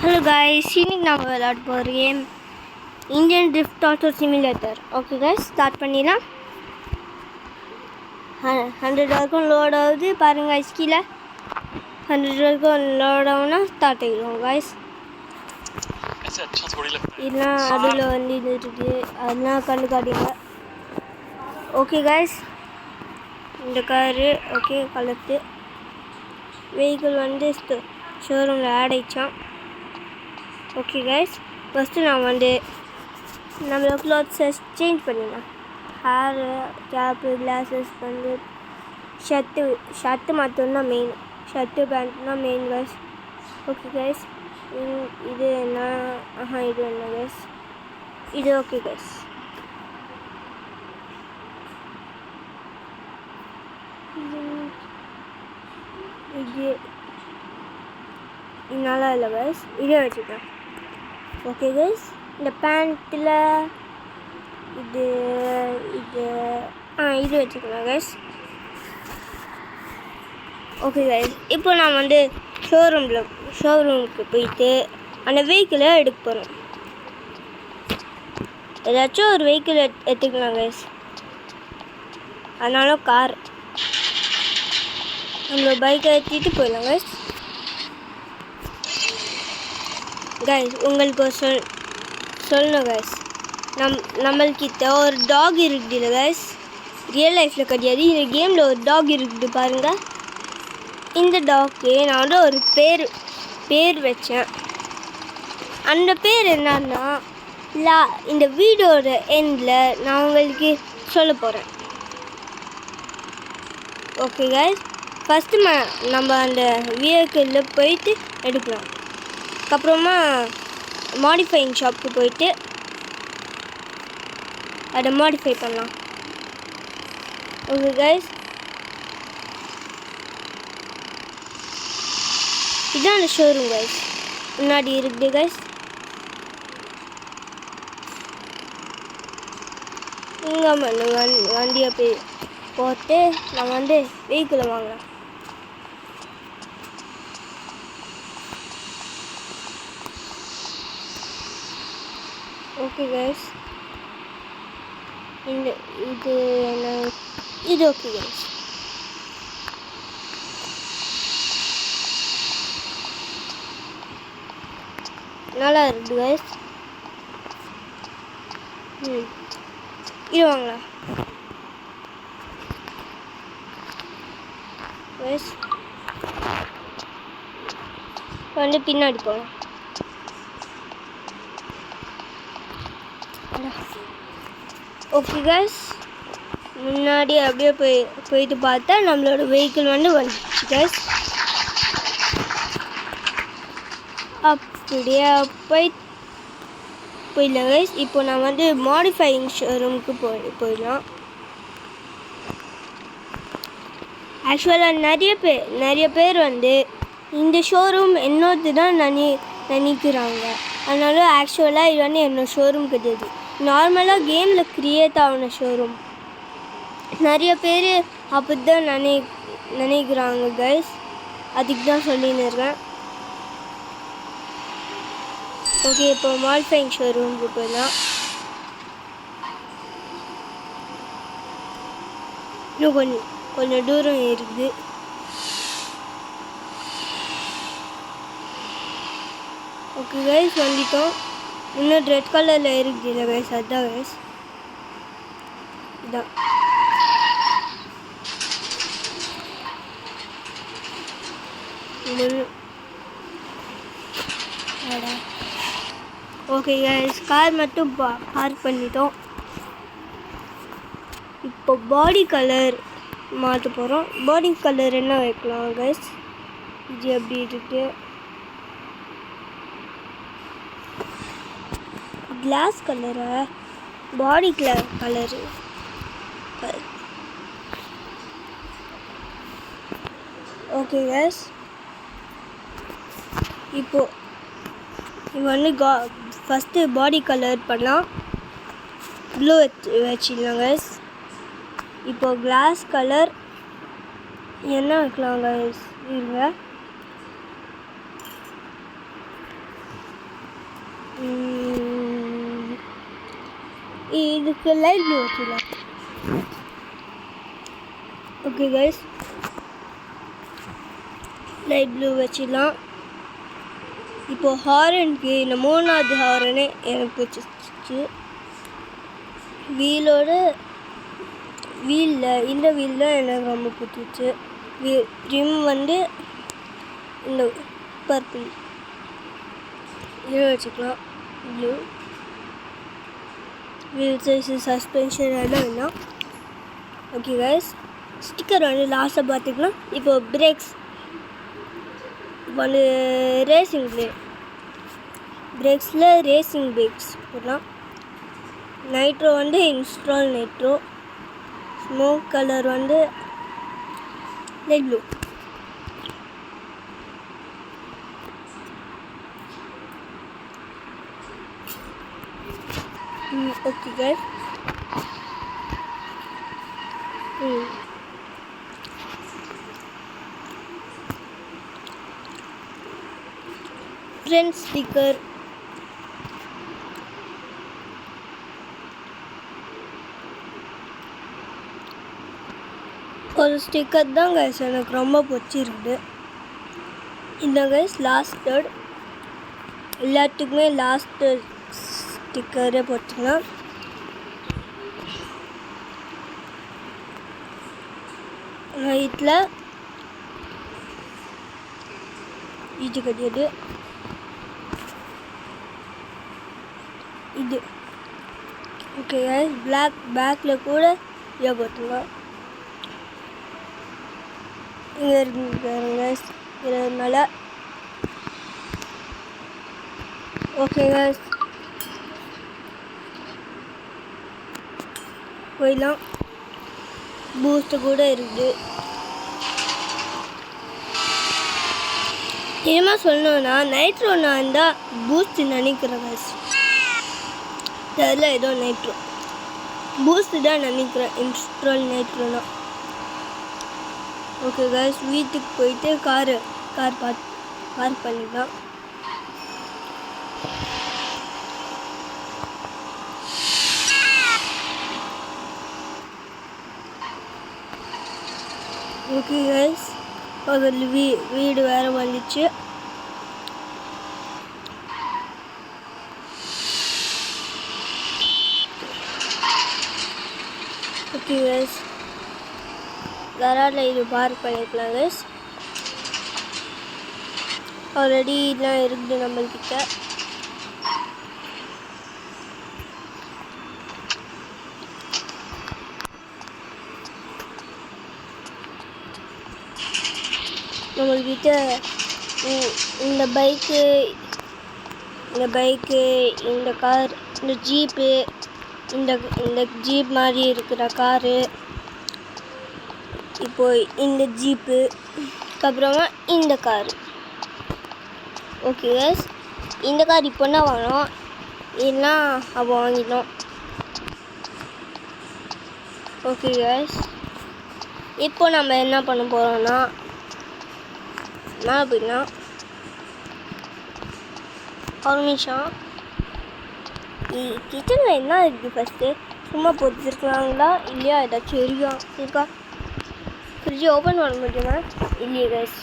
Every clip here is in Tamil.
Hello guys, இன்னைக்கு நாம விளையாட போகிற game Indian drift auto simulator. Okay guys, start பண்ணிடலாம். 100 வரைக்கும் லோட் ஆகுது பாருங்க guys. கீழே 100 வரைக்கும் லோட் ஆகுனா ஸ்டார்ட் ஆகிடும் guys. இதெல்லாம் அதில் வந்து இது இருக்குது, அதெல்லாம் கண்டு காட்டிங்க. ஓகே guys, இந்த காரு ஓகே கலத்து வெஹிக்கிள் வந்து ஷோரூமில் ஆட் ஆயிடுச்சான். ஓகே கைஸ், ஃபஸ்ட்டு நான் வந்து நம்மளோட க்ளாத்ஸை சேஞ்ச் பண்ணிடலாம். ஹேரு, கேப்பு, கிளாஸஸ் வந்து ஷர்ட்டு மட்டும்தான் மெயின். ஷர்ட்டு பேண்ட்னா மெயின் கைஸ். ஓகே கைஸ், இது என்ன இது என்ன கைஸ், இது ஓகே கைஸ். இது நல்லா இல்லை கைஸ், இதே வச்சுக்கலாம். ஓகே கைஸ், இந்த பேண்ட்டில் இது இது இது வச்சுக்கலாம் கைஸ். ஓகே கைஸ், இப்போ நான் வந்து ஷோரூமுக்கு போயிட்டு அந்த வெஹிக்கிளை எடுக்க போகிறோம். ஏதாச்சும் ஒரு வெஹிக்கிள் எடுத்துக்கலாம் கைஸ். அதனால கார் நம்ம பைக்கை ஏற்றிட்டு போயிடலாம் கைஸ். கைஸ், உங்களுக்கு சொல்லணும் கைஸ், நம்மள்கிட்ட ஒரு டாக் இருக்குது கைஸ். ரியல் லைஃப்பில் கிடையாது, இந்த கேமில் ஒரு டாக் இருக்குது பாருங்கள். இந்த டாக்கு நான் வந்து ஒரு பேர் வச்சேன். அந்த பேர் என்னன்னா இந்த வீடியோட எண்டில் நான் உங்களுக்கு சொல்ல போகிறேன். ஓகே கைஸ், ஃபஸ்ட்டு நம்ம அந்த வெஹிக்கிளில் போயிட்டு எடுக்கலாம். அதுக்கப்புறமா மாடிஃபையிங் ஷாப்புக்கு போயிட்டு அதை மாடிஃபை பண்ணலாம். ஓகே கைஸ், இதுதான் அந்த ஷோரூம் கைஸ், முன்னாடி இருக்குது கைஸ். இங்கே வண்டியை போய் போட்டு நம்ம வந்து வெஹிக்கிளை வாங்கலாம். ஓகே கைஸ், இது என்ன, இது ஓகே கைஸ். நல்லா இருக்குது கைஸ். இது வாங்கலாம் கைஸ். வந்து பின்னாடி போகலாம். ஓகே கைஸ், முன்னாடி அப்படியே போயிட்டு பார்த்தா நம்மளோட வெஹிக்கிள் வந்து வந்துச்சு கைஸ். அப்படியே போயிடலாம் கைஸ். இப்போ நான் வந்து மாடிஃபையிங் ஷோரூமுக்கு போயிடலாம். ஆக்சுவலாக நிறைய பேர் வந்து இந்த ஷோரூம் என்னோடது தான் நினைக்கிறாங்க. அதனால ஆக்சுவலாக இது வந்து என்னோட ஷோரூம் கிடையாது, நார்மலாக கேமில் க்ரியேட் ஆகின ஷோரூம். நிறைய பேர் அப்படி தான் நினைக்கிறாங்க கைஸ், அதுக்கு தான் சொல்லின்னு இருக்கேன். ஓகே, இப்போ மாடிஃபையிங் ஷோரூமுக்கு போயிடலாம். இன்னும் கொஞ்சம் தூரம் இருக்குது. ஓகே கைஸ், வந்துட்டோம். இன்னும் ரெட் கலரில் இருக்குது இல்லை கைஸ், அதுதான் கைஸ். இதான் ஓகே கைஸ், கார் மட்டும் பார்க் பண்ணிட்டோம். இப்போ பாடி கலர் மாற்ற போகிறோம். பாடி கலர் என்ன வைக்கலாம் கைஸ், இது எப்படி இருக்கு, கிளாஸ் கலரா, பாடி கலரு. ஓகே கைஸ், இப்போ வந்து ஃபஸ்ட்டு பாடி கலர் பண்ணலாம். ப்ளூ வச்சிடலாம் கைஸ். இப்போ கிளாஸ் கலர் என்ன வைக்கலாம் கைஸ், இருங்க. இதுக்கு லைட் ப்ளூ வச்சுக்கலாம். ஓகே கைஸ், லைட் ப்ளூ வச்சிடலாம். இப்போ ஹாரனுக்கு இந்த 3வது ஹாரனே எனக்கு பிடிச்சிச்சு. இந்த வீல் தான் எனக்கு ரொம்ப பிடிச்சிச்சு. ரிம் வந்து இந்த பர்பிள் இது வச்சுக்கலாம். ப்ளூ வீல் சைஸு, சஸ்பென்ஷன் எல்லாம் வேணும். ஓகே கைஸ், ஸ்டிக்கர் வந்து லாஸ்ட்டாக பார்த்துக்கலாம். இப்போ பிரேக்ஸ் வந்து பிரேக்ஸில் ரேசிங் பிரேக்ஸ் போடலாம். நைட்ரோ வந்து இன்ஸ்டால் நைட்ரோ. ஸ்மோக் கலர் வந்து light blue. Okay guys, friend sticker ஒரு ஸ்டிக்கர் தான் கைஸ் எனக்கு ரொம்ப பிடிச்சிருக்கு. இந்த கைஸ் லாஸ்டட் எல்லாத்துக்குமே லாஸ்ட்டு ஸ்டிக்கரே போட்டுக்கலாம். நைட்டில் இது கிடையாது, இது ஓகே கைஸ். பிளாக் பேக்கில் கூட இதை போட்டுக்கலாம். இங்கே இருக்குங்க இது மேலே. ஓகே கைஸ், போயிடலாம். பூஸ்ட்டு கூட இருக்குது. இனிமே சொல்லணும்னா நைட்ரோ நான் தான் பூஸ்ட் நினைக்கிறேன் கைஸ். தெரியல, ஏதோ நைட்ரோ பூஸ்ட்டு தான் நினைக்கிறேன். இன்ஸ்டால் நைட்ரோனா. ஓகே கைஸ், வீட்டுக்கு போயிட்டு கார் பார்க் பண்ணிக்கலாம். ஓகே கைஸ், அதில் வீடு வேறு வந்துச்சு. ஓகே கைஸ், கராட்டில் இது பார்க் பண்ணிக்கலாம் கைஸ். ஆல்ரெடி இதெல்லாம் இருக்குது நம்மள்கிட்ட. நம்மள்கிட்ட இந்த பைக்கு, இந்த கார், இந்த ஜீப்பு, இந்த ஜீப் மாதிரி இருக்கிற காரு, இப்போ இந்த ஜீப்பு, அப்புறமா இந்த காரு. ஓகே கைஸ், இந்த கார் இப்போ என்ன வாங்கினோம், இதெல்லாம் அப்போ வாங்கிட்டோம். ஓகே கைஸ், இப்போ நம்ம என்ன பண்ண போகிறோம்னா மேலே போயிடலாம். ஒரு நிமிஷம், கிச்சனில் என்ன இருக்குது ஃபஸ்ட்டு? சும்மா பொறுத்திருக்கலாங்களா இல்லையா? ஏதாச்சும் இருக்கா? ஃப்ரிட்ஜ் ஓப்பன் பண்ண முடியுமா? இல்லையே கைஸ்.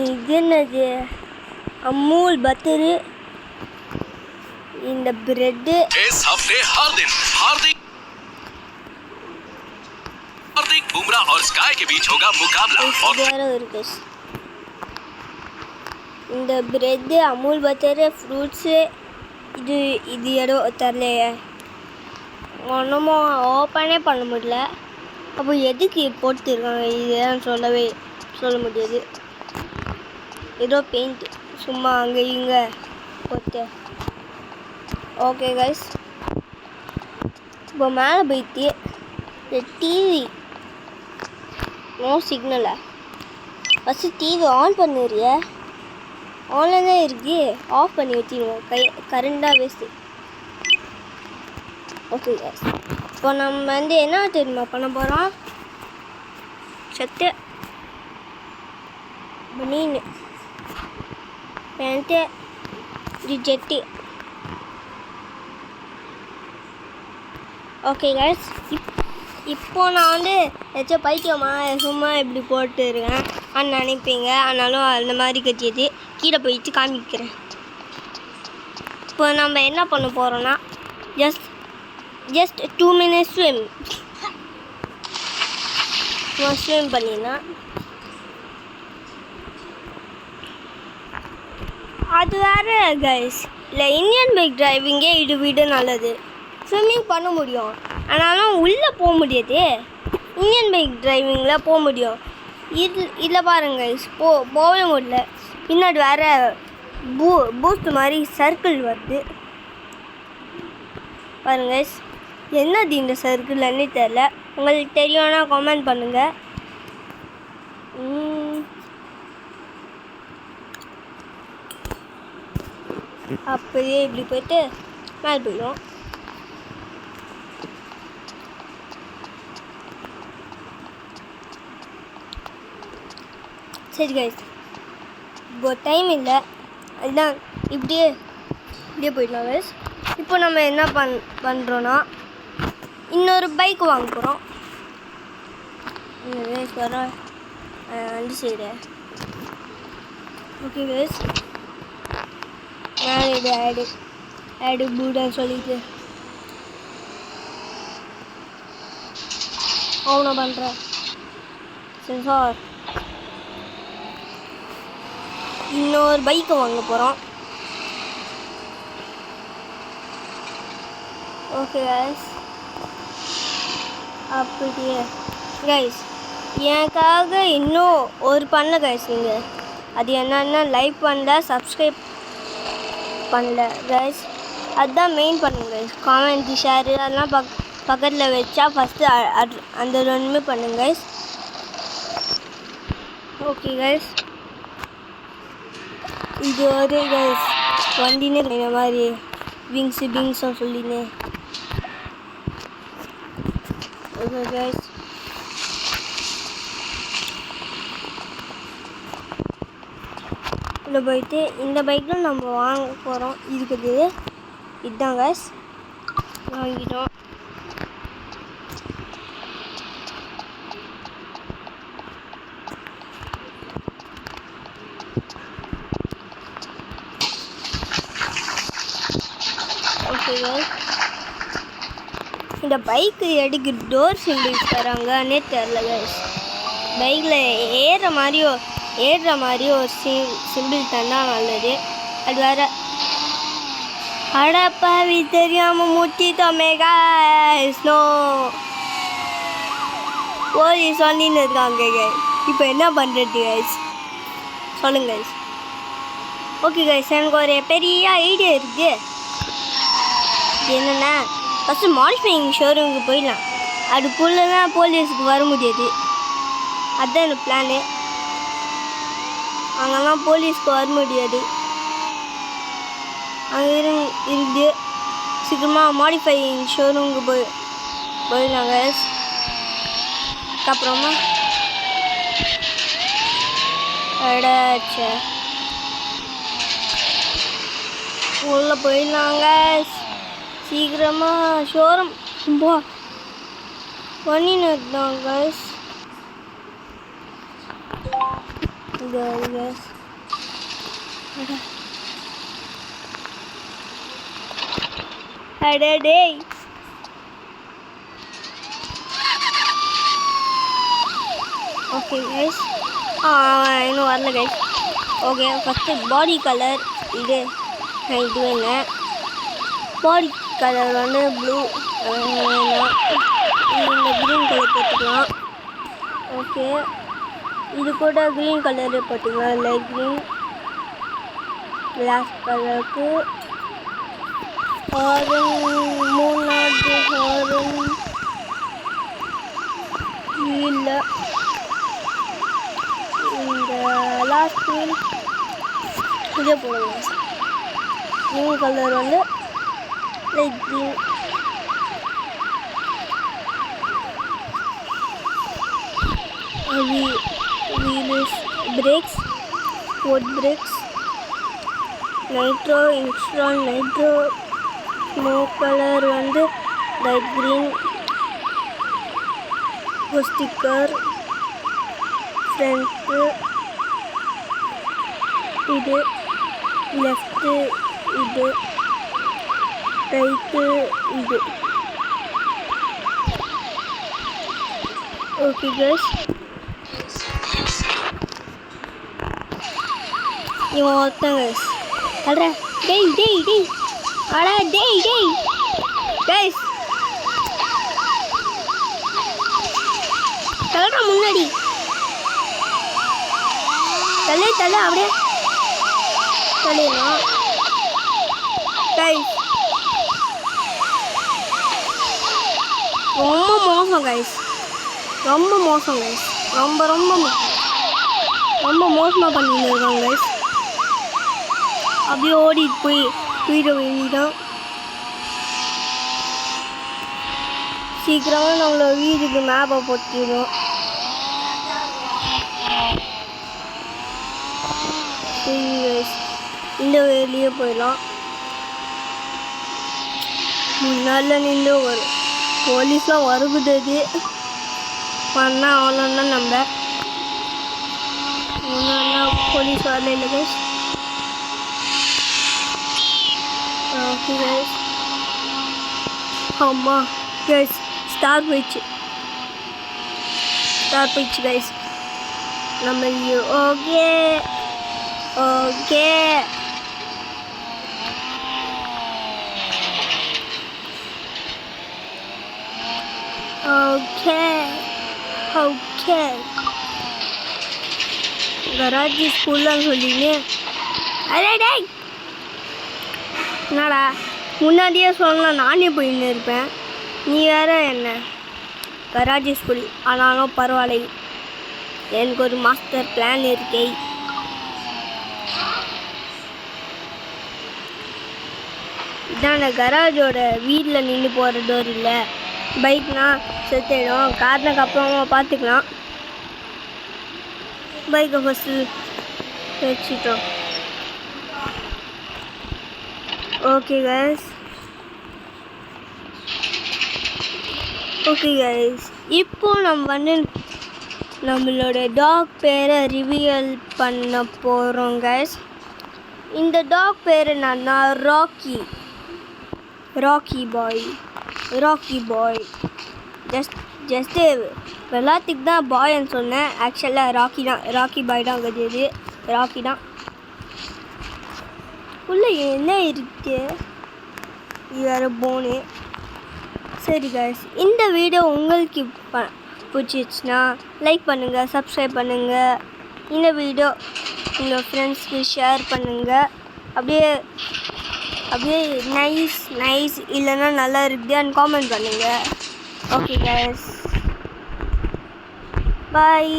இது என்னது? அமூல் பட்டரு, இந்த பிரெட்டு. बुमराह और स्काई के बीच होगा मुकाबला और இந்த பிரெட், அமூல் பட்டர், ஃப்ரூட்ஸு. இது ஏதோ தரலையே, ஒன்றுமோ ஓப்பனே பண்ண முடியல. அப்போ எதுக்கு போட்டுருக்காங்க இதுதான் சொல்ல முடியாது. ஏதோ பெயிண்ட் சும்மா அங்கே இங்கே போட்டு. ஓகே கைஸ், இப்போ மேலே போயிட்டு இந்த டிவி நோ சிக்னலா? ஃபஸ்ட்டு டிவி ஆன் பண்ணிடுறிய? ஆன்லைன் தான் இருக்கு, ஆஃப் பண்ணி வச்சுருவோம். கரண்டாக வேஸ்ட்டு. ஓகே கைஸ், இப்போ நம்ம வந்து என்ன தெரியுமா பண்ண போகிறோம்? சத்து பனீன் பேண்ட்டு இது ஜெட்டு. ஓகே கைஸ், இப்போ நான் வந்து ஏதாச்சும் பைத்தியமா சும்மா இப்படி போட்டு இருக்கேன் அப்படின்னு நினைப்பீங்க. ஆனாலும் அந்த மாதிரி கட்டியது கீழே போயிட்டு காமிக்கிறேன். இப்போ நம்ம என்ன பண்ண போகிறோன்னா ஜஸ்ட் 2 minutes ஸ்விம் பண்ணிடலாம். அது வேறு கைஸ், இல்லை இந்தியன் பைக் டிரைவிங்கே இது விட நல்லது. ஸ்விம்மிங் பண்ண முடியும், ஆனாலும் உள்ளே போக முடியாது. இந்தியன் பைக் டிரைவிங்கில் போக முடியும். இதில் பாருங்க கைஸ், போகவே முடியல. பின்னாடி வேறு பூஸ்ட் மாதிரி சர்க்கிள் வருது பாருங்க கைஸ். என்னது இந்த சர்க்கிள்னே தெரில. உங்களுக்கு தெரியும்னா கமெண்ட் பண்ணுங்கள். அப்படியே இப்படி போயிட்டு மேலே போயிடும். சரி கைஸ், இப்போ டைம் இல்லை, அதுதான் இப்படியே போயிடலாம் கைஸ். இப்போ நம்ம என்ன பண்ணுறோன்னா இன்னொரு பைக் வாங்க போகிறோம். இந்த கைஸ் வர அந்த சைடு. ஓகே கைஸ், மேலே ஆடு பூடான்னு சொல்லிட்டு அவனை பண்ணுறேன். சென்சார் இன்னொரு பைக்கை வாங்க போகிறோம். ஓகே கைஸ், அப்படியே கைஸ் எனக்காக இன்னும் ஒரு பண்ணல கைஸ் நீங்கள். அது என்னன்னா லைக் பண்ணல, சப்ஸ்கிரைப் பண்ணல கைஸ். அதுதான் மெயின் பண்ணுங்க கைஸ். காமெண்ட் ஷேரு அதெல்லாம் பக்கத்தில் வச்சா ஃபஸ்ட்டு அந்த ரெண்டுமே பண்ணுங்க கைஸ். ஓகே கைஸ், இது ஒரு கைஸ் வண்டினே இந்த மாதிரி விங்ஸும் சொல்லினே. ஓகே கைஸ், இதில் போயிட்டு இந்த பைக்கில் நம்ம வாங்க போகிறோம். இருக்குது இதுதான் கைஸ், வாங்கிட்டோம். ஓகே கைஸ், இந்த பைக்கு எதுக்கு டோர் சிம்பிள்ஸ் தராங்கன்னே தெரில கைஸ். பைக்கில் ஏறுற மாதிரி ஒரு சிம்பிள் தந்தால் நல்லது. அது வேறு அடப்பாவி தெரியாமல் முட்டிட்டோமே கைஸ். நோ, போலீஸ் வண்டின்னு இருக்காங்க கைஸ். இப்போ என்ன பண்ணுறது கைஸ், சொல்லுங்க கைஸ். ஓகே கைஸ், எனக்கு ஒரு பெரிய ஐடியா இருக்குது. என்னென்னா ஃபஸ்ட்டு மாடிஃபையிங் ஷோரூமுக்கு போயிடலாம். அதுக்குள்ளே போலீஸுக்கு வர முடியாது. அதுதான் எனக்கு பிளானு. அங்கெல்லாம் போலீஸ்க்கு வர முடியாது. அங்கே இருக்குது. சீக்கிரமாக மாடிஃபையிங் ஷோரூமுக்கு போயிடலாம் கைஸ். அப்புறமா அடாச்சே உள்ளே போயிடலாம் கைஸ். சீக்கிரமாக ஷோரூம் பண்ணின்னு இருந்தாங்க கைஸ். கைஸ் அடே டேய், ஓகே கைஸ், இன்னும் வரல கைஸ். ஓகே, ஃபஸ்ட்டு பாடி கலர் இது வேங்க. பாடி கலர் வந்து ப்ளூ, இந்த க்ரீன் கலர் போட்டுக்கலாம். ஓகே, இது கூட க்ரீன் கலரு போட்டுக்கலாம். Light green. பிளாக் கலருக்கு ஆரஞ்சு, மூணாவது ஆரஞ்சு இல்லை, இந்த லாஸ்ட் க்ரீன் இதே போடுங்க. க்ரீன் கலர் வந்து light green. wheels, brakes, wood brakes, nitro install nitro smoke colour வந்து லைட் க்ரீன் ஸ்டிக்கர் ஃப்ரண்ட்டு இது லெஃப்ட்டு இது ரைட்டு இது ஓகே கைஸ் இவன் ஒருத்தன் கைஸ் அடா டேய் டேய் டேய் அடா டேய் டேய் கைஸ் தலடா முன்னாடி தலை தலை அப்படியே தலையணும் கைஸ் ரொம்ப மோசம் கைஸ் ரொம்ப மோசம் கைஸ் ரொம்ப ரொம்ப ரொம்ப மோசமாக பண்ணிட்டு இருக்காங்க கைஸ் அப்படியே ஓடிட்டு போய் போயிட வேண்டிதான் சீக்கிரமாக நம்மளோட வீட்டுக்கு மேப்பை போட்டிடும் சரி கைஸ் இந்த வேலையே போயிடலாம் முன்னால நின்று வரும் போலீஸ்லாம் வருகுது பண்ணால் அவ்வளோதான் நம்ம முன்னாடி போலீஸ் வரல இல்லை கைஸ் ஓகே கைஸ் ஆமாம் கைஸ் ஸ்டார் போயிடுச்சு கைஸ் நம்ம ஓகே ஓகே ஓகே ஓகே கராஜி ஸ்கூல்லாம் சொல்லிங்க அரே டேய் என்னடா முன்னாடியே சொல்லலாம் நானே போயின்னு இருப்பேன் நீ வேற என்ன கராஜி ஸ்கூல் ஆனாலும் பரவாயில்லை எனக்கு ஒரு மாஸ்டர் பிளான் இருக்கே இதான் கராஜோட வீட்டில் நின்று போகிற டோர் இல்லை பைக்னா செத்துடும் கார்னுக்கு அப்புறமா பார்த்துக்கலாம் பைக்கை ஃபஸ்ட்டு வச்சுட்டோம் ஓகே கைஸ் இப்போ நம்ம வந்து நம்மளோட டாக் பேரை ரிவீல் பண்ண போகிறோம் கைஸ் இந்த டாக் பேர் என்னன்னா ராக்கி பாய் ஜஸ்ட்டு எல்லாத்துக்கு தான் பாய்ன்னு சொன்னேன் ஆக்சுவலாக ராக்கி பாய் தான் கிடையாது ராக்கி தான் உள்ளே என்ன இருக்கு இது வேறு போனு சரி கைஸ் இந்த வீடியோ உங்களுக்கு பிடிச்சிச்சுன்னா லைக் பண்ணுங்கள் சப்ஸ்கிரைப் பண்ணுங்கள் இந்த வீடியோ உங்கள் ஃப்ரெண்ட்ஸ்க்கு ஷேர் பண்ணுங்கள் அப்படியே நைஸ் இல்லைன்னா நல்லா இருக்குதுன்னு காமெண்ட் பண்ணுங்கள் ஓகே கைஸ் பாய்